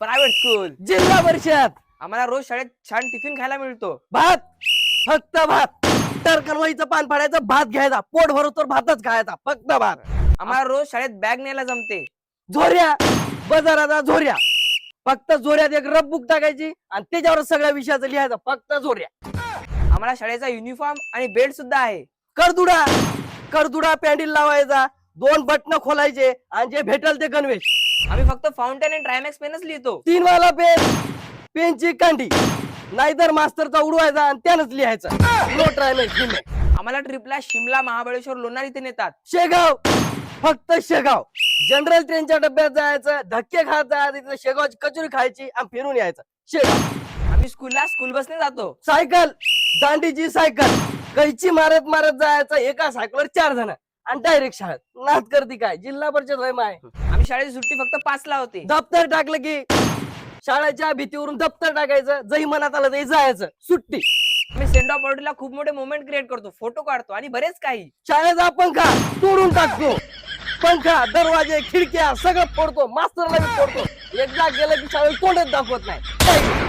Private school. जिल्हा परिषद. आम्हाला रोज शाळेत छान टिफिन खायला मिळतो. भात, फक्त भात. टरकरवाईचं पान फाडायचं, भात घ्यायचा, पोट भरतो भातच खायचा, फक्त भात. आम्हाला रोज शाळेत बॅग न्यायला जमते. झोऱ्या, बाजाराचा झोऱ्या. फक्त झोऱ्यात एक रफ बुक टाकायची आणि त्याच्यावर सगळ्या विषयाचं लिहायचं, फक्त झोऱ्या. आम्हाला शाळेचा युनिफॉर्म आणि बेल्ट सुद्धा आहे. करदुडा, करदुडा पॅन्डल लावायचा, 2 बटन खोलायचे आणि जे भेटल ते गणवेश. आम्ही फक्त फाउंटेन आणि ट्रायमॅक्स पेनच लिहितो. 3 वाला पेन, पेनची कांडी, नाहीतर मास्तरचा उडवायचा आणि त्यानंच लिहायचं. नो ट्रायमेक्स. आम्हाला ट्रिपला शिमला, महाबळेश्वर, लोणार इथे नेतात. शेगाव, फक्त शेगाव. जनरल ट्रेनच्या डब्यात जायचं, धक्के खात जायचं, तिथे शेगावची कचोरी खायची आणि फिरून यायचं. शेगाव. आम्ही स्कूलला स्कूल बसने जातो. सायकल, दांडीची सायकल, कैची मारत मारत जायचं, एका सायकलवर 4 जण आणि डायरेक्ट शाळेत. नात करती काय, जिल्हा परिषद होय माय. आम्ही शाळेची सुट्टी फक्त 5 ला होते. दप्तर टाकलं की शाळेच्या भीतीवरून दप्तर टाकायचं, जही मनात आलं तरी जायचं. सुट्टी. आम्ही सेंड ऑफ बॉडीला खूप मोठे मोमेंट क्रिएट करतो, फोटो काढतो आणि बरेच काही. शाळेचा पंखा तोडून टाकतो, पंखा, दरवाजे, खिडक्या सगळं फोडतो, मास्तरला बी फोडतो. एकदा गेलं की शाळेत तोंडच दाखवत नाही.